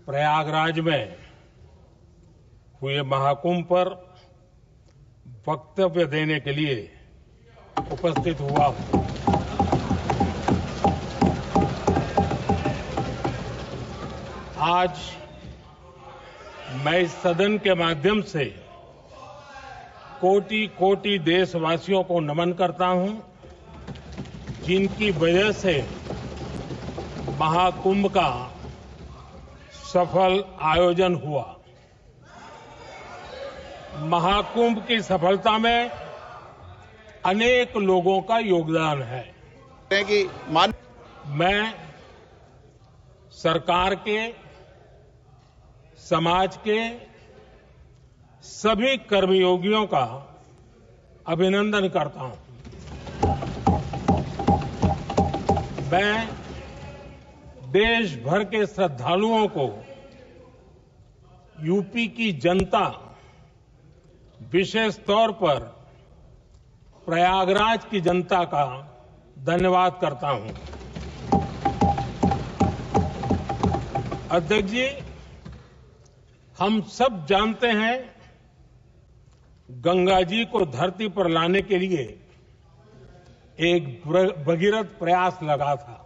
प्रयागराज में हुए महाकुंभ पर वक्तव्य देने के लिए उपस्थित हुआ हूं। आज मैं इस सदन के माध्यम से कोटि कोटि देशवासियों को नमन करता हूं, जिनकी वजह से महाकुंभ का सफल आयोजन हुआ। महाकुंभ की सफलता में अनेक लोगों का योगदान है। मैं सरकार के, समाज के सभी कर्मयोगियों का अभिनंदन करता हूं। मैं देश भर के श्रद्धालुओं को, यूपी की जनता, विशेष तौर पर प्रयागराज की जनता का धन्यवाद करता हूं। अध्यक्ष जी, हम सब जानते हैं गंगा जी को धरती पर लाने के लिए एक भगीरथ प्रयास लगा था।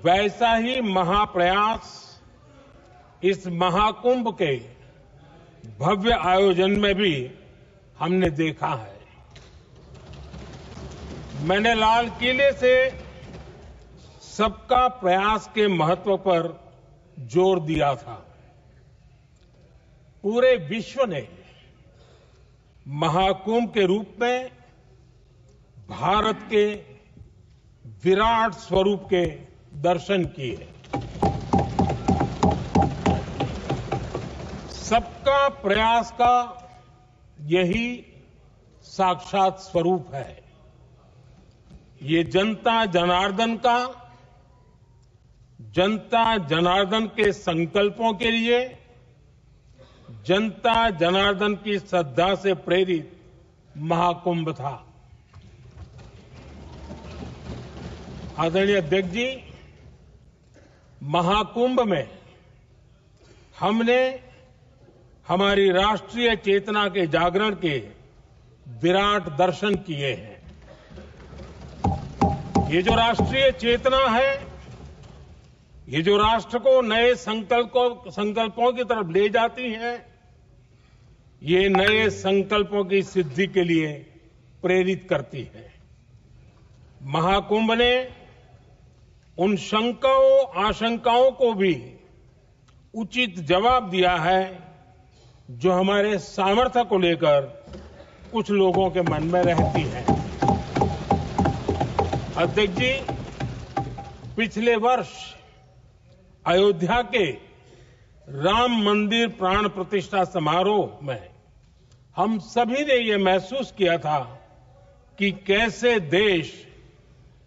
वैसा ही महाप्रयास इस महाकुंभ के भव्य आयोजन में भी हमने देखा है। मैंने लाल किले से सबका प्रयास के महत्व पर जोर दिया था। पूरे विश्व ने महाकुंभ के रूप में भारत के विराट स्वरूप के दर्शन किए। सबका प्रयास का यही साक्षात स्वरूप है। ये जनता जनार्दन के संकल्पों के लिए, जनता जनार्दन की श्रद्धा से प्रेरित महाकुंभ था। आदरणीय अध्यक्ष जी, महाकुंभ में हमने हमारी राष्ट्रीय चेतना के जागरण के विराट दर्शन किए हैं। ये जो राष्ट्रीय चेतना है, ये जो राष्ट्र को नए संकल्पों की तरफ ले जाती है, ये नए संकल्पों की सिद्धि के लिए प्रेरित करती है। महाकुंभ ने उन शंकाओं, आशंकाओं को भी उचित जवाब दिया है जो हमारे सामर्थ्य को लेकर कुछ लोगों के मन में रहती है। अध्यक्ष जी, पिछले वर्ष अयोध्या के राम मंदिर प्राण प्रतिष्ठा समारोह में हम सभी ने ये महसूस किया था कि कैसे देश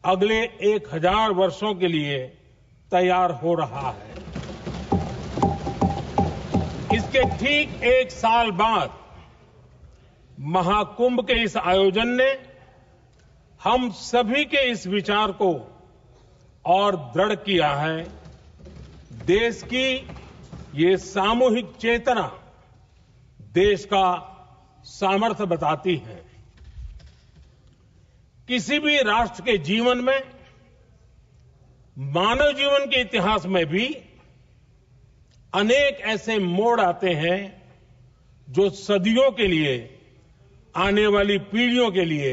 अगले 1000 वर्षों के लिए तैयार हो रहा है। इसके ठीक 1 साल बाद महाकुंभ के इस आयोजन ने हम सभी के इस विचार को और दृढ़ किया है। देश की ये सामूहिक चेतना देश का सामर्थ्य बताती है। किसी भी राष्ट्र के जीवन में, मानव जीवन के इतिहास में भी अनेक ऐसे मोड़ आते हैं जो सदियों के लिए, आने वाली पीढ़ियों के लिए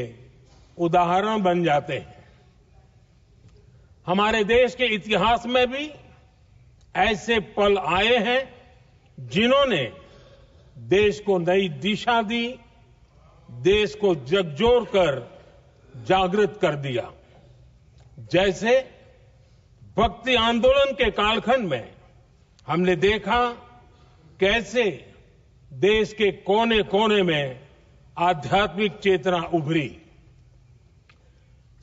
उदाहरण बन जाते हैं। हमारे देश के इतिहास में भी ऐसे पल आए हैं जिन्होंने देश को नई दिशा दी, देश को झकझोर कर जागृत कर दिया। जैसे भक्ति आंदोलन के कालखंड में हमने देखा कैसे देश के कोने कोने में आध्यात्मिक चेतना उभरी।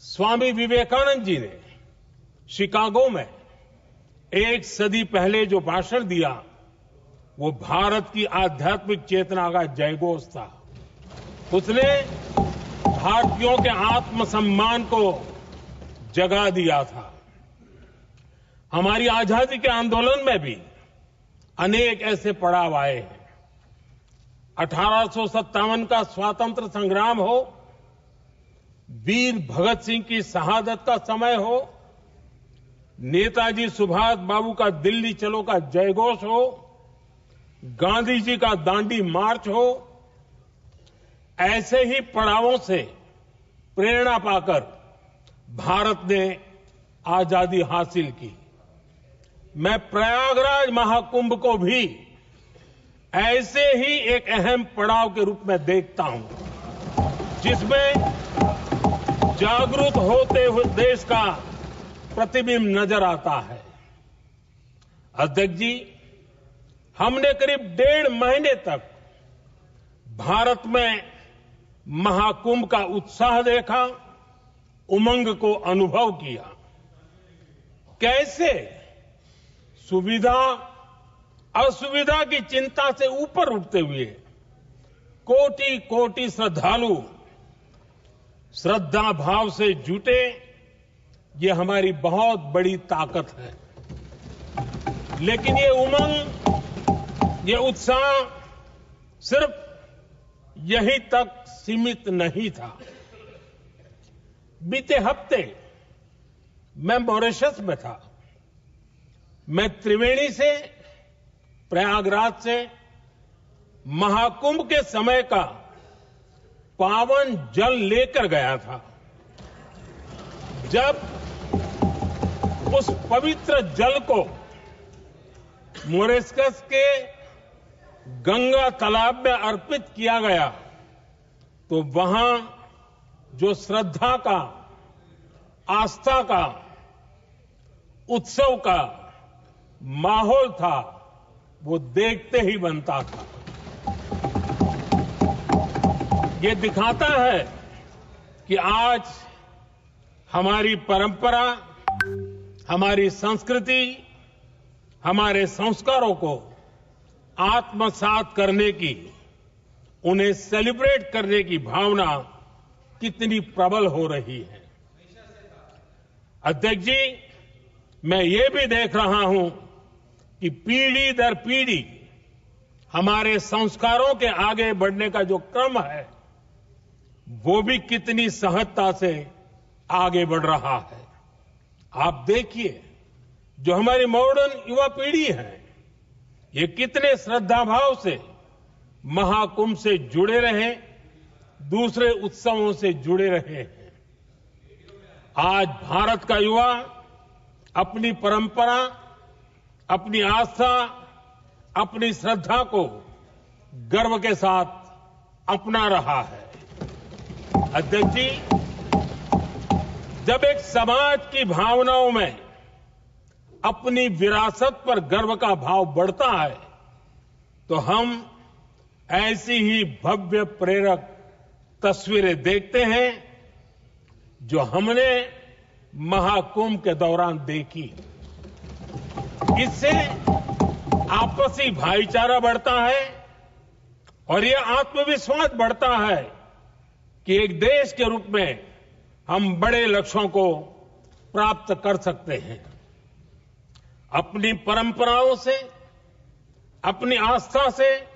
स्वामी विवेकानंद जी ने शिकागो में 1 सदी पहले जो भाषण दिया, वो भारत की आध्यात्मिक चेतना का जयघोष था। उसने भारतीयों के आत्मसम्मान को जगा दिया था। हमारी आजादी के आंदोलन में भी अनेक ऐसे पड़ाव आए हैं। 1857 का स्वातंत्र संग्राम हो, वीर भगत सिंह की शहादत का समय हो, नेताजी सुभाष बाबू का दिल्ली चलो का जयघोष हो, गांधी जी का दांडी मार्च हो, ऐसे ही पड़ावों से प्रेरणा पाकर भारत ने आजादी हासिल की। मैं प्रयागराज महाकुंभ को भी ऐसे ही एक अहम पड़ाव के रूप में देखता हूं, जिसमें जागरूक होते हुए देश का प्रतिबिंब नजर आता है। अध्यक्ष जी, हमने करीब 1.5 महीने तक भारत में महाकुंभ का उत्साह देखा, उमंग को अनुभव किया। कैसे सुविधा असुविधा की चिंता से ऊपर उठते हुए कोटि कोटि श्रद्धालु श्रद्धा भाव से जुटे, ये हमारी बहुत बड़ी ताकत है। लेकिन ये उमंग, ये उत्साह सिर्फ यहीं तक सीमित नहीं था। बीते हफ्ते मैं मॉरिशस में था। मैं त्रिवेणी से, प्रयागराज से महाकुंभ के समय का पावन जल लेकर गया था। जब उस पवित्र जल को मॉरिशस के गंगा तालाब में अर्पित किया गया, तो वहां जो श्रद्धा का, आस्था का, उत्सव का माहौल था, वो देखते ही बनता था। ये दिखाता है कि आज हमारी परंपरा, हमारी संस्कृति, हमारे संस्कारों को आत्मसात करने की, उन्हें सेलिब्रेट करने की भावना कितनी प्रबल हो रही है। अध्यक्ष जी, मैं ये भी देख रहा हूं कि पीढ़ी दर पीढ़ी हमारे संस्कारों के आगे बढ़ने का जो क्रम है, वो भी कितनी सहजता से आगे बढ़ रहा है। आप देखिए, जो हमारी मॉडर्न युवा पीढ़ी है, ये कितने श्रद्धा भाव से महाकुंभ से जुड़े रहे, दूसरे उत्सवों से जुड़े रहे हैं। आज भारत का युवा अपनी परंपरा, अपनी आस्था, अपनी श्रद्धा को गर्व के साथ अपना रहा है। अध्यक्ष जी, जब एक समाज की भावनाओं में अपनी विरासत पर गर्व का भाव बढ़ता है, तो हम ऐसी ही भव्य प्रेरक तस्वीरें देखते हैं जो हमने महाकुंभ के दौरान देखी। इससे आपसी भाईचारा बढ़ता है और यह आत्मविश्वास बढ़ता है कि एक देश के रूप में हम बड़े लक्ष्यों को प्राप्त कर सकते हैं। अपनी परंपराओं से, अपनी आस्था से,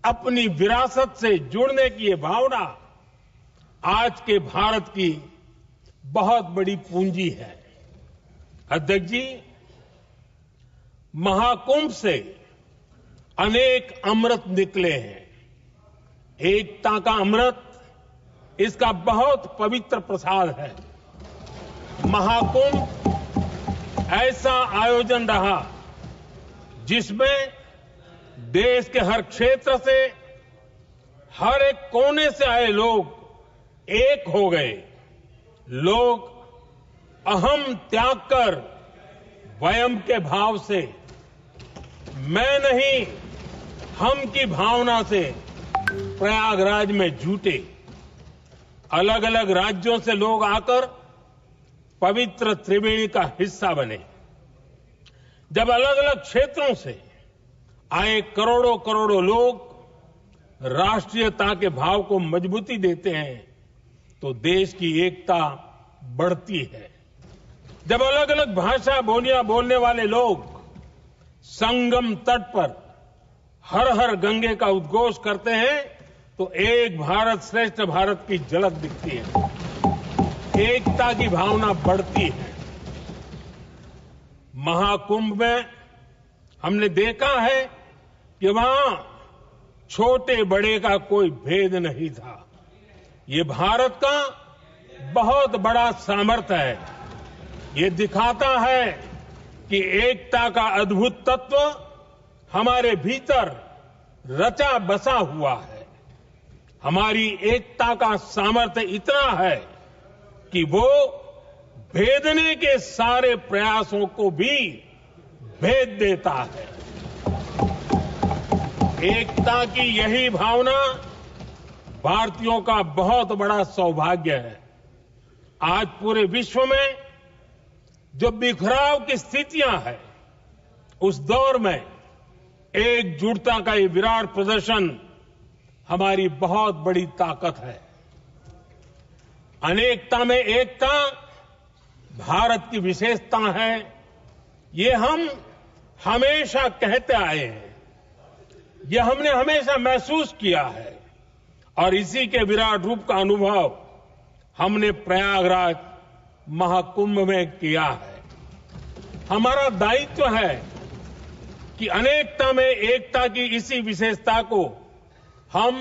अपनी विरासत से जुड़ने की ये भावना आज के भारत की बहुत बड़ी पूंजी है। अध्यक्ष जी, महाकुंभ से अनेक अमृत निकले हैं। एकता का अमृत इसका बहुत पवित्र प्रसाद है। महाकुंभ ऐसा आयोजन रहा जिसमें देश के हर क्षेत्र से, हर एक कोने से आए लोग एक हो गए। लोग अहम त्याग कर वयम के भाव से, मैं नहीं हम की भावना से प्रयागराज में जुटे। अलग अलग राज्यों से लोग आकर पवित्र त्रिवेणी का हिस्सा बने। जब अलग अलग क्षेत्रों से आए करोड़ों करोड़ों लोग राष्ट्रीयता के भाव को मजबूती देते हैं, तो देश की एकता बढ़ती है। जब अलग अलग भाषा बोलियां बोलने वाले लोग संगम तट पर हर हर गंगे का उद्घोष करते हैं तो एक भारत श्रेष्ठ भारत की झलक दिखती है, एकता की भावना बढ़ती है। महाकुंभ में हमने देखा है कि वहां छोटे बड़े का कोई भेद नहीं था। ये भारत का बहुत बड़ा सामर्थ्य है। ये दिखाता है कि एकता का अद्भुत तत्व हमारे भीतर रचा बसा हुआ है। हमारी एकता का सामर्थ्य इतना है कि वो भेदने के सारे प्रयासों को भी भेद देता है। एकता की यही भावना भारतीयों का बहुत बड़ा सौभाग्य है। आज पूरे विश्व में जो बिखराव की स्थितियां हैं, उस दौर में एकजुटता का ये विराट प्रदर्शन हमारी बहुत बड़ी ताकत है। अनेकता में एकता भारत की विशेषता है, ये हम हमेशा कहते आए हैं, ये हमने हमेशा महसूस किया है और इसी के विराट रूप का अनुभव हमने प्रयागराज महाकुंभ में किया है। हमारा दायित्व है कि अनेकता में एकता की इसी विशेषता को हम